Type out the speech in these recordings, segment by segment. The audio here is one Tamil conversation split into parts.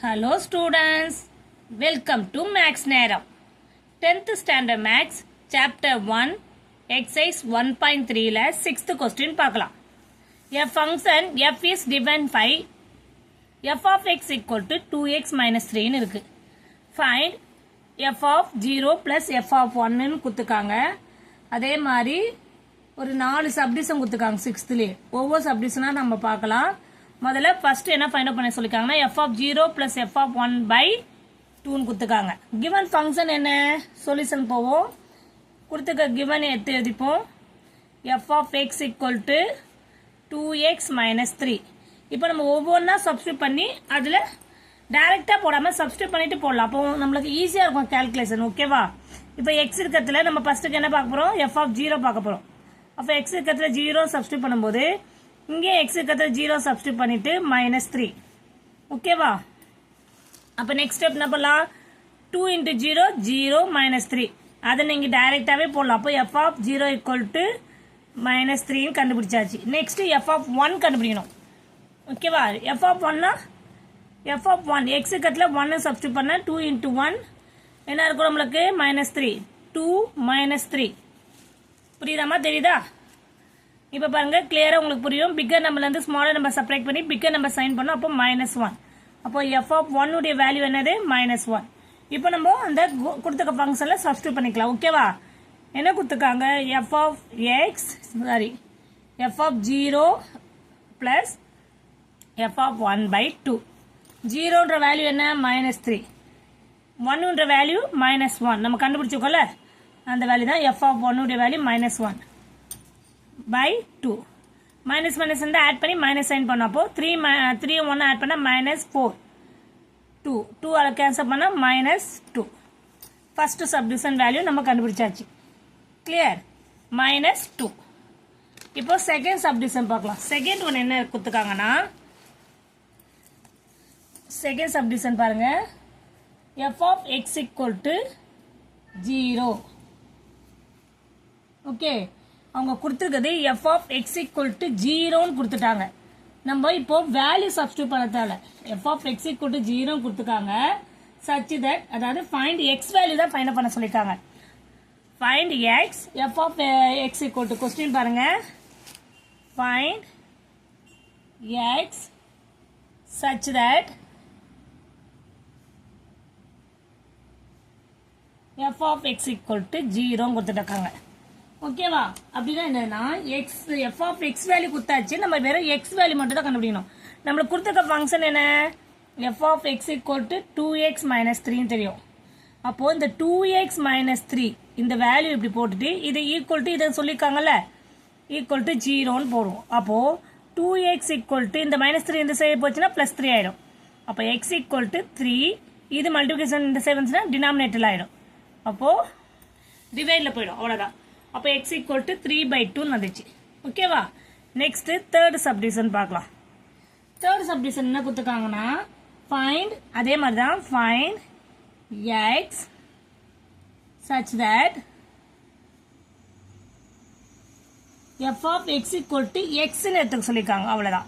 Hello students, welcome to Max Neram. 10th standard Max, chapter 1, exercise 1.3 ல 6th question பார்க்கலாம். A function f is defined by f of x equal to 2x minus 3 ன்னு இருக்கு. Find f of 0 plus f of 1 ன்னு குத்துக்காங்க. அதே மாதிரி ஒரு 4 சப்டிஷன் குத்துக்காங்க 6thலயே. ஒவ்வொரு சப்டிஷனா நம்ம பார்க்கலாம். முதல்ல ஃபர்ஸ்ட் என்ன ஃபைண்ட் அவுட் பண்ண சொல்லிருக்காங்கன்னா f of 0 plus f of 1 by 2 ன்னு குத்துக்காங்க. given function என்ன சொல்யூஷன் போவோம். கொடுத்துக்க given எடுத்து எழுதிப்போம். f of x equal to 2x minus 3. இப்போ நம்ம ஒவ்வொன்றா சப்ஸ்டிட்யூட் பண்ணி அதுல டைரக்டா போடாம சப்ஸ்டிட்யூட் பண்ணிட்டு போடலாம். அப்போ நமக்கு ஈஸியா இருக்கும் கால்குலேஷன். ஓகேவா? இப்போ x இருக்கிறதுல நம்ம ஃபர்ஸ்ட்டுக்கு என்ன பார்க்க போறோம்? f of 0 பார்க்க போறோம். அப்போ x இருக்கிறதுல 0 சப்ஸ்டிட்யூட் பண்ணும்போது இங்கே x இருக்கிறதுல 0 சப்ஸ்டிட்யூட் பண்ணிட்டு -3. ஓகேவா? அப்ப நெக்ஸ்ட் ஸ்டெப் என்ன பண்ணலாம்? 2 into 0 0 -3. அதை நீங்க டைரக்டாவே போடலாம். அப்போ f of 0 equal to -3 கண்டுபிடிச்சாச்சு. நெக்ஸ்ட் f of 1 கண்டுபிடிக்கணும். ஓகேவா? f of 1 f of 1 x இருக்கிறதுல 1 சப்ஸ்டிட்யூட் பண்ணா 2 into 1 என்ன இருக்கும் நம்மளுக்கு? -3. 2 -3. புரியுதாமா? தெரியுதா? இப்போ பாருங்க கிளியரா உங்களுக்கு புரியும். பிக்கர் நம்பர்ல இருந்து ஸ்மாலர் நம்பர் சப்ட்ராக்ட் பண்ணி பிக்கர் நம்பர் சைன் பண்ணோம். அப்போ -1. அப்போ f of 1 உடைய வேல்யூ என்னது? -1. இப்போ நம்ம அந்த கொடுத்துக்க ஃபங்க்ஷன்ல சப்ஸ்டிட்யூட் பண்ணிக்கலாம். ஓகேவா? என்ன கொடுத்துக்காங்க? f of x sorry f of 0 plus f of 1 by 2. 0ன்ற வேல்யூ என்ன? -3. 1ன்ற வேல்யூ -1. நம்ம கண்டுபிடிச்சோம்ல அந்த வேல்யூ தான் f of 1 உடைய வேல்யூ -1 by 2. minus வந்து ஆட் பண்ணி மைனஸ் சைன் பண்ணோம். அப்போ 3 1 ஆட் பண்ணா -4. 2 அதை கேன்சல் பண்ணா -2. ஃபர்ஸ்ட் சப்டிவிஷன் வேல்யூ நம்ம கண்டுபிடிச்சாச்சு. கிளியர்? -2. இப்போ செகண்ட் சப்டிவிஷன் பார்க்கலாம். செகண்ட் ஒன் என்ன கொடுத்துருக்காங்கன்னா செகண்ட் சப்டிவிஷன் பாருங்க. f of x equal to 0. Okay, அவங்க கொடுத்துருக்கிறது f of x equal to 0 கொடுத்துட்டாங்க. நம்ம இப்போ வேல்யூ சப்ஸ்டிட்யூட் பண்ண தேவை. f of x equal to 0 கொடுத்துருக்காங்க. such that அதாவது find x வேல்யூ தான் ஃபைண்ட் பண்ண சொல்லிருக்காங்க. find x f of x equal to question பாருங்க. find x such that f of x equal to 0 கொடுத்துட்டாங்க. ஓகேவா? அப்படின்னா என்னன்னா f of x வேல்யூ கொடுத்தாச்சு. நம்ம வெறும் x வேல்யூ மட்டும் தான் கண்டுபிடிக்கணும். நம்மளுக்கு கொடுத்துருக்க ஃபங்க்ஷன் என்ன? f of x equal to 2x minus 3 தெரியும். அப்போ இந்த 2x minus 3 இந்த வேல்யூ இப்படி போட்டுட்டு இது ஈக்குவல் டு இதை சொல்லிருக்காங்கல்ல ஈக்குவல் டு 0ன்னு போடுவோம். அப்போ 2x equal to இந்த -3 இந்த சைடு போச்சுன்னா +3 ஆயிடும். அப்போ x equal to 3 இது மல்டிபிகேஷன் இந்த சைடு வந்துச்சுன்னா டினாமினேட்டர்ல ஆயிடும். அப்போ டிவைட்ல போயிடும். அவ்வளவுதான். அப்போ x equal to 3/2 வந்துச்சு. ஓகேவா? நெக்ஸ்ட் தேர்ட் சப்டிவிஷன் பார்க்கலாம். தேர்ட் சப்டிவிஷன் என்ன கொடுத்துருக்காங்கன்னா ஃபைண்ட் அதே மாதிரி தான் find x such that f of x equal to x ன்னு எடுத்துக்க சொல்லியிருக்காங்க. அவ்வளவுதான்.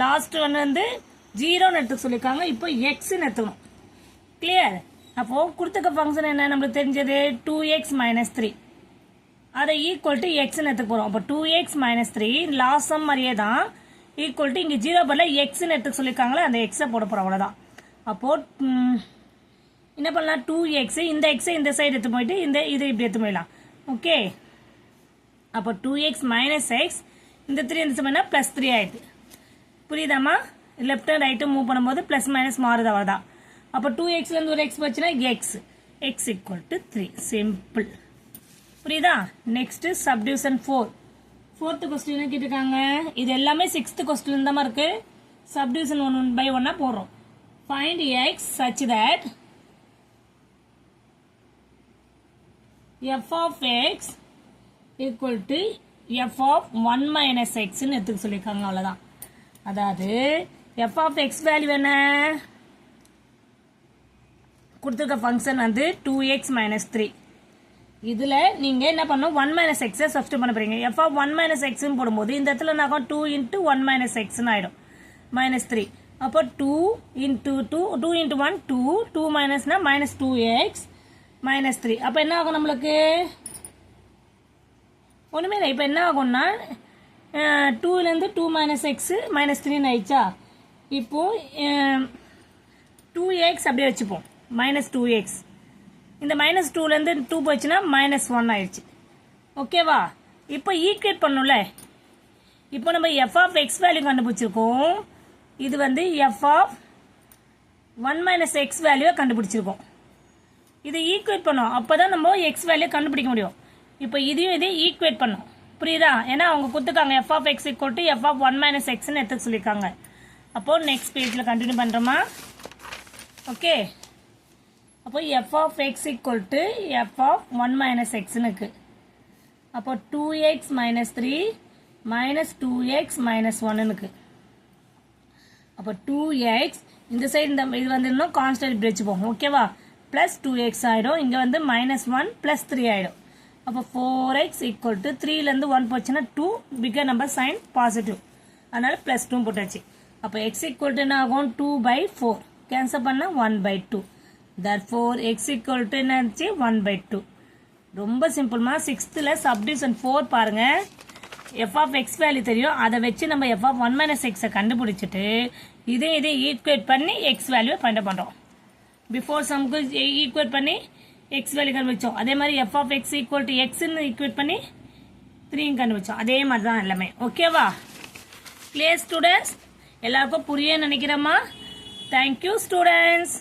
லாஸ்ட் ஒன் வந்து 0ன்னு எடுத்துக்க சொல்லியிருக்காங்க. இப்போ x ன்னு எடுத்துக்கணும். கிளியர்? அப்போ கொடுத்துக்க ஃபங்க்ஷன் என்ன நம்மளுக்கு தெரிஞ்சது? 2x minus 3. அதை ஈக்குவல் டு எக்ஸ்ன்னு எடுத்துக்க போறோம். அப்போ 2x minus 3 லாஸ்ட் சம் மாதிரியே தான் ஈக்குவல் டு இங்க 0 பதிலா எக்ஸ்ன்னு எடுத்துக்க சொல்லியிருக்காங்களே அந்த எக்ஸை போட போறோம். அவ்வளவுதான். அப்போ என்ன பண்ணலாம்? 2x இந்த எக்ஸை இந்த சைடு எடுத்து போயிட்டு இது இப்படி எடுத்து போயிடலாம். ஓகே, அப்போ 2x minus x இந்த 3 இந்த சமயம்னா +3 ஆயிடுது. புரியுதாமா? லெஃப்ட் அண்ட் ரைட்டு மூவ் பண்ணும்போது பிளஸ் மைனஸ் மாறுது. அவ்வளவுதான். அப்போ 2xல இருந்து ஒரு x போச்சுன்னா x equal to 3. சிம்பிள். புரியுதா? Next subdivision 4. ஃபோர்த் क्वेश्चन கேட்டிருக்காங்க. இது எல்லாமே 6th क्वेश्चन தான் இருக்கு. சப்டிவிஷன் 1 by 1 போறோம். Find x such that f of x equal to f of 1 minus x ன்னு எடுத்துக்க சொல்லிருக்காங்க. அவ்வளவுதான். அதாவது f of x வேல்யூ என்ன? கொடுத்துருக்க ஃபங்க்ஷன் வந்து 2x minus 3. இதுல நீங்க என்ன பண்ணணும்? 1 minus x சப்ஸ்டிட்யூட் பண்ண போறீங்க. f of 1 minus x ன்னு போடும்போது இந்த இடத்துல என்ன ஆகும்? 2 into 1 minus x ன்னு ஆயிடும். -3. அப்போ 2 into 2 2 into 1 2 2 minusனா minus 2x minus 3 அப்போ என்ன ஆகும் நம்மளுக்கு ஒன்றுமே இல்லை இப்போ என்ன ஆகும்னா 2லேருந்து 2 minus x minus 3 ஆயிடுச்சா இப்போது 2x அப்படியே வச்சுப்போம் minus 2x இந்த minus 2லேருந்து 2 போச்சுன்னா minus 1 ஆயிடுச்சு ஓகேவா இப்போ ஈக்குவேட் பண்ணும்ல இப்போ நம்ம f of x வேல்யூ கண்டுபிடிச்சிருக்கோம் இது வந்து f of 1 minus x வேல்யூவை கண்டுபிடிச்சிருக்கோம் இது ஈக்குவேட் பண்ணோம் அப்போ தான் நம்ம x வேல்யூ கண்டுபிடிக்க முடியும் இப்போ இதையும் ஈக்குவேட் பண்ணோம் புரியுதா ஏன்னா அவங்க கொடுத்துருக்காங்க f of x equal to f of 1 minus xன்னு எடுத்து சொல்லியிருக்காங்க அப்போ நெக்ஸ்ட் பேஜில் கண்டினியூ பண்ணுறோமா ஓகே அப்போ f of x equal to f of 1 minus xன்னு இருக்கு அப்போ 2x minus 3 minus 2x minus 1ன்னு இருக்கு அப்போ 2x இந்த சைடு இந்த இது வந்து இன்னும் கான்ஸ்டன்ட் இப்படி வச்சுப்போம் ஓகேவா ப்ளஸ் 2x ஆகிடும் இங்கே வந்து minus 1 ப்ளஸ் 3 ஆகிடும் அப்போ 4x equal to 3லேருந்து 1 போச்சுன்னா 2 பிகர் நம்பர் சைன் பாசிட்டிவ் அதனால ப்ளஸ் 2 போட்டாச்சு அப்போ x equal to என்ன ஆகும் 2/4 கேன்சல் பண்ணால் 1/2 therefore x equal to என்ன ஆச்சு 1/2 ரொம்ப சிம்பிள்மா 6th சப்டிவிஷன் 4 பாருங்க f of x வேல்யூ தெரியும் அதை வச்சு நம்ம f of 1 minus x கண்டுபிடிச்சிட்டு இதே ஈக்குவேட் பண்ணி x வேல்யூ ஃபைண்ட் பண்ணுறோம் பிஃபோர் சம்க்கு ஈக்குவேட் பண்ணி x வேல்யூ கண்டுபிடிச்சோம் அதே மாதிரி f of x equal to xன்னு ஈக்குவேட் பண்ணி 3 கண்டுபிடிச்சோம் அதே மாதிரி தான் எல்லாமே ஓகேவா கிளியர் ஸ்டூடெண்ட்ஸ் எல்லாருக்கும் புரிய நினைக்கிறேம்மா தேங்க்யூ ஸ்டூடெண்ட்ஸ்